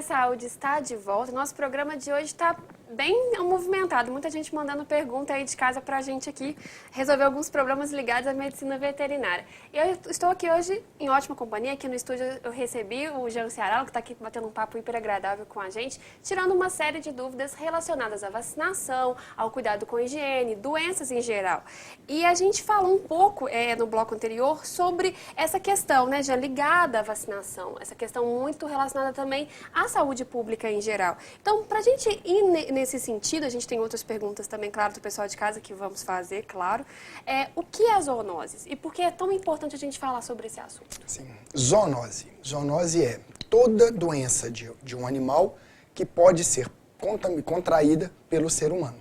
Saúde está de volta. Nosso programa de hoje está bem movimentado. Muita gente mandando pergunta aí de casa pra gente aqui, resolver alguns problemas ligados à medicina veterinária. Eu estou aqui hoje em ótima companhia. Aqui no estúdio eu recebi o Jean Ceará, que está aqui batendo um papo hiper agradável com a gente, tirando uma série de dúvidas relacionadas à vacinação, ao cuidado com a higiene, doenças em geral. E a gente falou um pouco no bloco anterior sobre essa questão, né, já ligada à vacinação, essa questão muito relacionada também à saúde pública em geral. Então, para a gente ir nesse sentido, a gente tem outras perguntas também, claro, do pessoal de casa que vamos fazer, claro. O que é zoonoses e por que é tão importante a gente falar sobre esse assunto? Sim. Zoonose. Zoonose é toda doença de um animal que pode ser contraída pelo ser humano,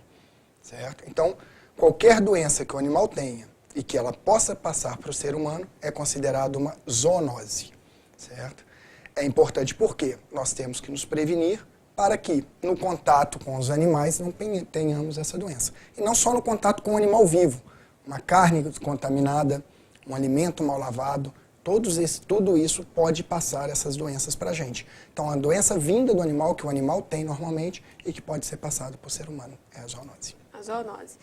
certo? Então, qualquer doença que o animal tenha e que ela possa passar para o ser humano é considerado uma zoonose, certo? É importante porque nós temos que nos prevenir para que no contato com os animais não tenhamos essa doença. E não só no contato com o animal vivo, uma carne contaminada, um alimento mal lavado, tudo isso pode passar essas doenças para a gente. Então, a doença vinda do animal, que o animal tem normalmente e que pode ser passada por ser humano, é a zoonose. A zoonose.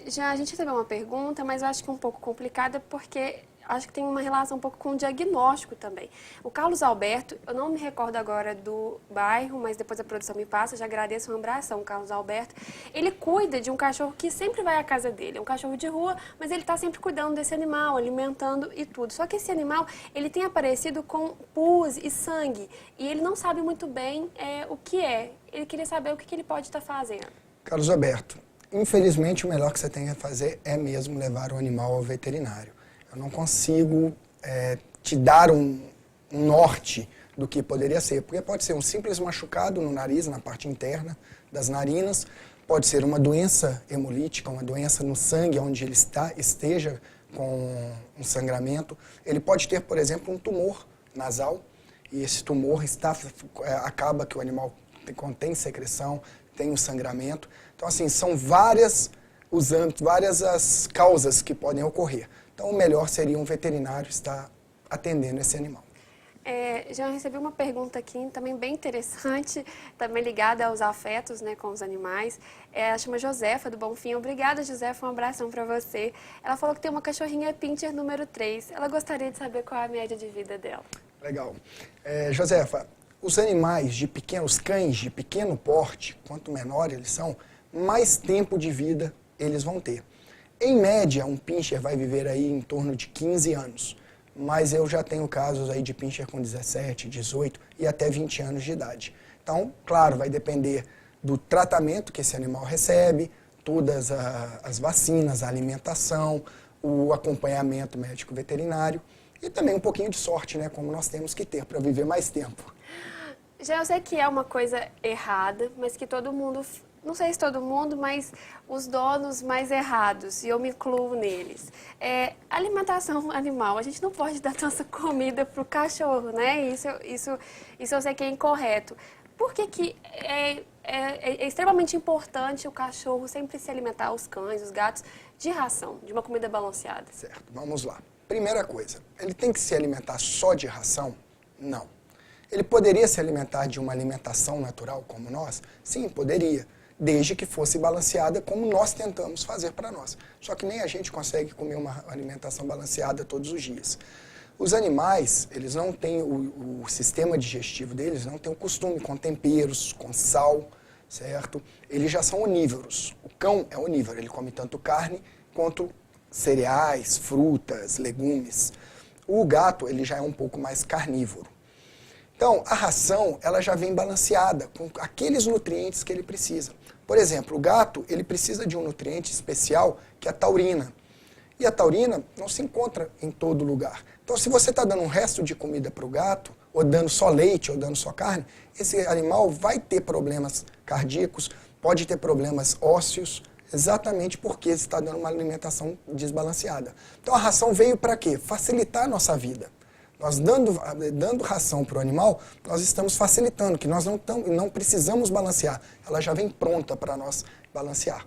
Já a gente recebeu uma pergunta, mas eu acho que é um pouco complicada porque acho que tem uma relação um pouco com o diagnóstico também. O Carlos Alberto, eu não me recordo agora do bairro, mas depois a produção me passa, já agradeço uma abração, Carlos Alberto. Ele cuida de um cachorro que sempre vai à casa dele. É um cachorro de rua, mas ele está sempre cuidando desse animal, alimentando e tudo. Só que esse animal, ele tem aparecido com pus e sangue, e ele não sabe muito bem o que é. Ele queria saber o que ele pode estar fazendo. Carlos Alberto, infelizmente o melhor que você tem a fazer é mesmo levar o animal ao veterinário. Eu não consigo te dar um norte do que poderia ser, porque pode ser um simples machucado no nariz, na parte interna das narinas, pode ser uma doença hemolítica, uma doença no sangue, onde ele esteja com um sangramento. Ele pode ter, por exemplo, um tumor nasal, e esse tumor acaba que o animal contém secreção, tem um sangramento. Então, assim, são várias as causas que podem ocorrer. Então, o melhor seria um veterinário estar atendendo esse animal. Já recebi uma pergunta aqui, também bem interessante, também ligada aos afetos, né, com os animais. Ela chama Josefa, do Bonfim. Obrigada, Josefa, um abração para você. Ela falou que tem uma cachorrinha Pinscher número 3. Ela gostaria de saber qual é a média de vida dela. Legal. Josefa, os animais os cães de pequeno porte, quanto menor eles são, mais tempo de vida eles vão ter. Em média, um Pinscher vai viver aí em torno de 15 anos, mas eu já tenho casos aí de Pinscher com 17, 18 e até 20 anos de idade. Então, claro, vai depender do tratamento que esse animal recebe, todas as vacinas, a alimentação, o acompanhamento médico veterinário e também um pouquinho de sorte, né, como nós temos que ter para viver mais tempo. Já eu sei que é uma coisa errada, mas que todo mundo... Não sei se todo mundo, mas os donos mais errados, e eu me incluo neles. Alimentação animal, a gente não pode dar nossa comida para o cachorro, né? Isso eu sei que é incorreto. Por que é extremamente importante o cachorro sempre se alimentar, os cães, os gatos, de ração, de uma comida balanceada? Certo, vamos lá. Primeira coisa, ele tem que se alimentar só de ração? Não. Ele poderia se alimentar de uma alimentação natural como nós? Sim, poderia. Desde que fosse balanceada como nós tentamos fazer para nós. Só que nem a gente consegue comer uma alimentação balanceada todos os dias. Os animais, eles não têm, o sistema digestivo deles não tem o costume com temperos, com sal, certo? Eles já são onívoros. O cão é onívoro, ele come tanto carne quanto cereais, frutas, legumes. O gato, ele já é um pouco mais carnívoro. Então, a ração, ela já vem balanceada com aqueles nutrientes que ele precisa. Por exemplo, o gato, ele precisa de um nutriente especial, que é a taurina. E a taurina não se encontra em todo lugar. Então, se você está dando um resto de comida para o gato, ou dando só leite, ou dando só carne, esse animal vai ter problemas cardíacos, pode ter problemas ósseos, exatamente porque está dando uma alimentação desbalanceada. Então, a ração veio para quê? Facilitar a nossa vida. Nós dando ração para o animal, nós estamos facilitando, que nós não precisamos balancear. Ela já vem pronta para nós balancear.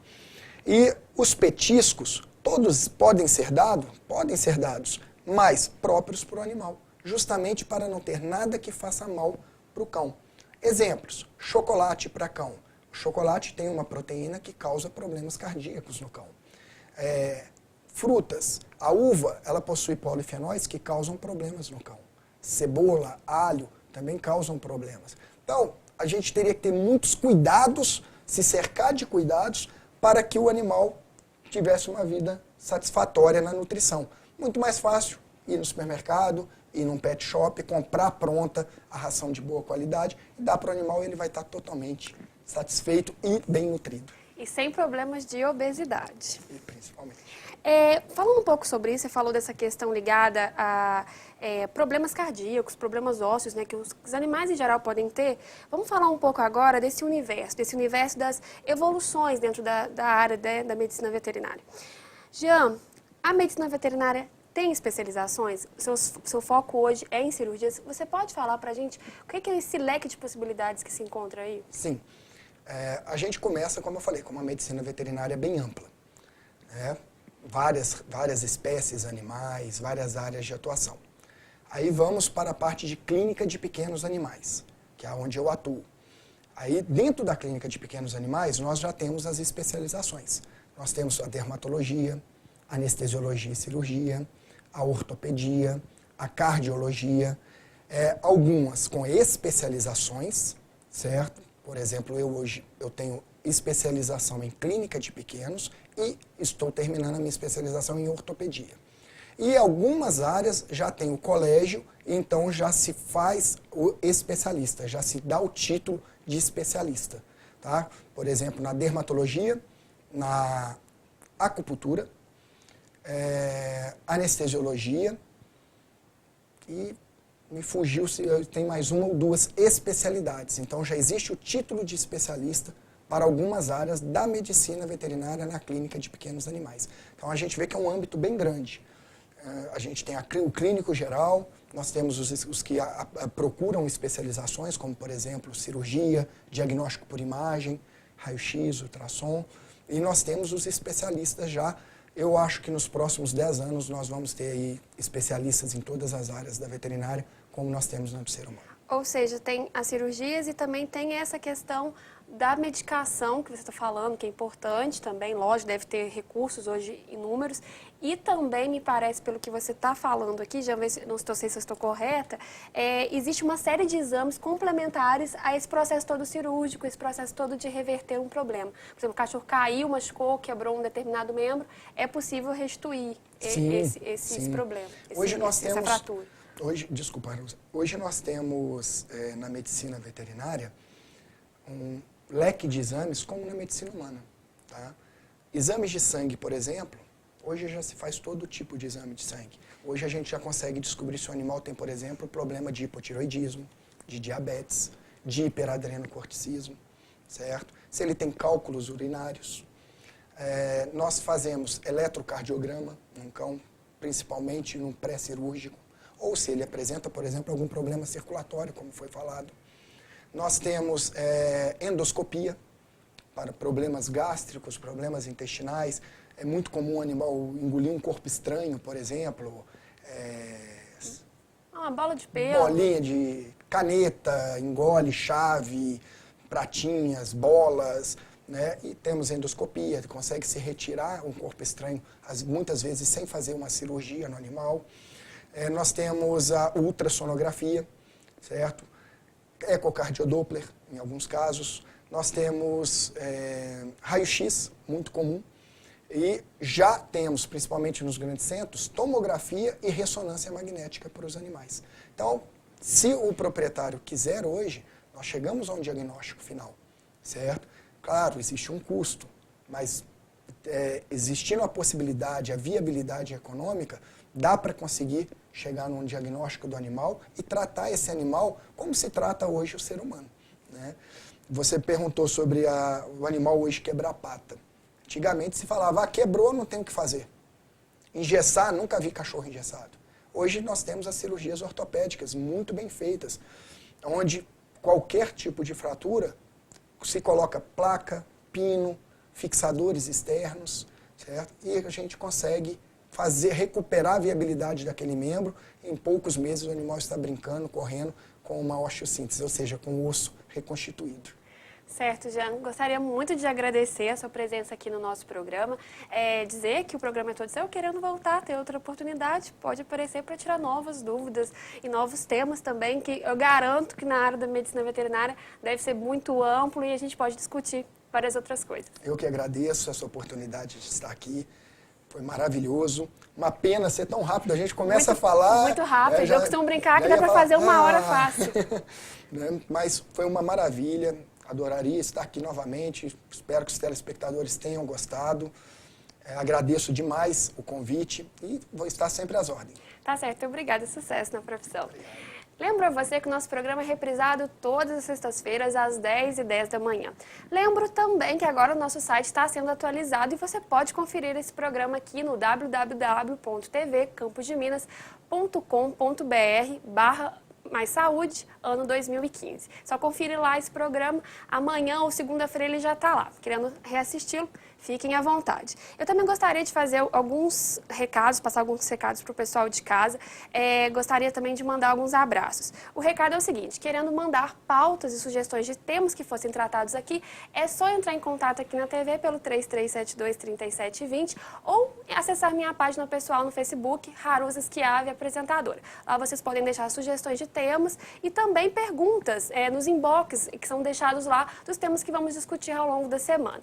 E os petiscos, todos podem ser dados, mas próprios para o animal, justamente para não ter nada que faça mal para o cão. Exemplos, chocolate para cão. O chocolate tem uma proteína que causa problemas cardíacos no cão. Frutas, a uva, ela possui polifenóis que causam problemas no cão. Cebola, alho, também causam problemas. Então, a gente teria que ter muitos cuidados, se cercar de cuidados, para que o animal tivesse uma vida satisfatória na nutrição. Muito mais fácil ir no supermercado, ir num pet shop, comprar pronta a ração de boa qualidade e dar para o animal, e ele vai estar totalmente satisfeito e bem nutrido. E sem problemas de obesidade. E principalmente. Falando um pouco sobre isso, você falou dessa questão ligada a problemas cardíacos, problemas ósseos, né, que os animais em geral podem ter. Vamos falar um pouco agora desse universo das evoluções dentro da área da medicina veterinária. Jean, a medicina veterinária tem especializações? Seu foco hoje é em cirurgias. Você pode falar para a gente o que é esse leque de possibilidades que se encontra aí? Sim. A gente começa, como eu falei, com uma medicina veterinária bem ampla. Várias espécies animais, várias áreas de atuação. Aí vamos para a parte de clínica de pequenos animais, que é onde eu atuo. Aí, dentro da clínica de pequenos animais, nós já temos as especializações. Nós temos a dermatologia, a anestesiologia e cirurgia, a ortopedia, a cardiologia, algumas com especializações, certo? Por exemplo, hoje eu tenho especialização em clínica de pequenos e estou terminando a minha especialização em ortopedia. E algumas áreas já tem o colégio, então já se faz o especialista, já se dá o título de especialista. Tá? Por exemplo, na dermatologia, na acupuntura, anestesiologia e me fugiu se tem mais uma ou duas especialidades. Então já existe o título de especialista para algumas áreas da medicina veterinária na clínica de pequenos animais. Então a gente vê que é um âmbito bem grande. A gente tem o clínico geral, nós temos os que procuram especializações, como por exemplo cirurgia, diagnóstico por imagem, raio-x, ultrassom, e nós temos os especialistas já. Eu acho que nos próximos 10 anos nós vamos ter aí especialistas em todas as áreas da veterinária, como nós temos no ser humano. Ou seja, tem as cirurgias e também tem essa questão da medicação que você está falando, que é importante também, lógico, deve ter recursos hoje inúmeros. E também, me parece, pelo que você está falando aqui, já não sei se eu estou correta, existe uma série de exames complementares a esse processo todo cirúrgico, esse processo todo de reverter um problema. Por exemplo, o cachorro caiu, machucou, quebrou um determinado membro, é possível restituir esse problema, essa fratura. Hoje nós temos na medicina veterinária um leque de exames como na medicina humana. Tá? Exames de sangue, por exemplo, hoje já se faz todo tipo de exame de sangue. Hoje a gente já consegue descobrir se o animal tem, por exemplo, problema de hipotiroidismo, de diabetes, de hiperadrenocorticismo, certo? Se ele tem cálculos urinários. Nós fazemos eletrocardiograma num cão, principalmente num pré-cirúrgico, ou se ele apresenta, por exemplo, algum problema circulatório, como foi falado. Nós temos endoscopia para problemas gástricos, problemas intestinais. É muito comum o animal engolir um corpo estranho, por exemplo. Uma bola de pelo. Bolinha de caneta, engole, chave, pratinhas, bolas. Né? E temos endoscopia, consegue se retirar um corpo estranho, muitas vezes sem fazer uma cirurgia no animal. Nós temos a ultrassonografia, certo? Ecocardiodopler, em alguns casos. Nós temos raio-x, muito comum. E já temos, principalmente nos grandes centros, tomografia e ressonância magnética para os animais. Então, se o proprietário quiser hoje, nós chegamos a um diagnóstico final, certo? Claro, existe um custo, mas existindo a possibilidade, a viabilidade econômica, dá para conseguir chegar num diagnóstico do animal e tratar esse animal como se trata hoje o ser humano. Né? Você perguntou sobre o animal hoje quebrar a pata. Antigamente se falava, quebrou, não tem o que fazer. Engessar, nunca vi cachorro engessado. Hoje nós temos as cirurgias ortopédicas muito bem feitas, onde qualquer tipo de fratura se coloca placa, pino, fixadores externos, certo? E a gente consegue recuperar a viabilidade daquele membro. Em poucos meses o animal está brincando, correndo com uma osteossíntese, ou seja, com o osso reconstituído. Certo, Jean. Gostaria muito de agradecer a sua presença aqui no nosso programa. Dizer que o programa é todo seu, querendo voltar, ter outra oportunidade, pode aparecer para tirar novas dúvidas e novos temas também, que eu garanto que na área da medicina veterinária deve ser muito amplo e a gente pode discutir várias outras coisas. Eu que agradeço essa oportunidade de estar aqui. Foi maravilhoso. Uma pena ser tão rápido. A gente começa a falar... Muito rápido. Eu costumo brincar que dá para fazer uma hora fácil. Mas foi uma maravilha. Adoraria estar aqui novamente. Espero que os telespectadores tenham gostado. Agradeço demais o convite e vou estar sempre às ordens. Tá certo. Obrigada. Sucesso na profissão. Lembro a você que o nosso programa é reprisado todas as sextas-feiras, às 10h10 da manhã. Lembro também que agora o nosso site está sendo atualizado e você pode conferir esse programa aqui no www.tvcamposdeminas.com.br/Mais Saúde, ano 2015. Só confira lá esse programa, amanhã ou segunda-feira ele já está lá. Querendo reassisti-lo, fiquem à vontade. Eu também gostaria de fazer alguns recados, passar alguns recados para o pessoal de casa. Gostaria também de mandar alguns abraços. O recado é o seguinte, querendo mandar pautas e sugestões de temas que fossem tratados aqui, é só entrar em contato aqui na TV pelo 3372-3720 ou acessar minha página pessoal no Facebook, Haruza Schiavi, apresentadora. Lá vocês podem deixar sugestões de temas e também perguntas nos inbox que são deixados lá dos temas que vamos discutir ao longo da semana.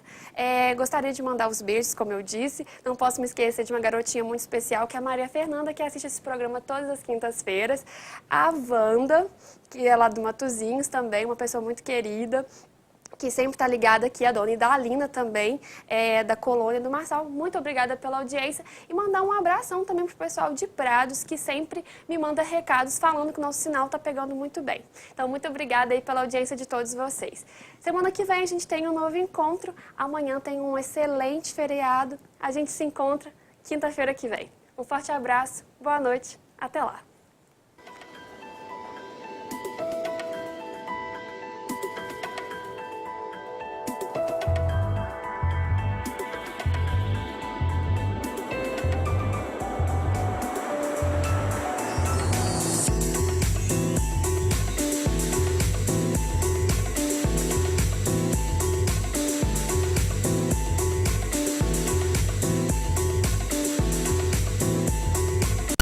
Gostaria de mandar os beijos, como eu disse. Não posso me esquecer de uma garotinha muito especial, que é a Maria Fernanda, que assiste esse programa todas as quintas-feiras. A Wanda, que é lá do Matozinhos também, uma pessoa muito querida, que sempre está ligada aqui, a dona Idalina também, da Colônia do Marçal. Muito obrigada pela audiência e mandar um abração também para o pessoal de Prados, que sempre me manda recados falando que o nosso sinal está pegando muito bem. Então, muito obrigada aí pela audiência de todos vocês. Semana que vem a gente tem um novo encontro, amanhã tem um excelente feriado, a gente se encontra quinta-feira que vem. Um forte abraço, boa noite, até lá!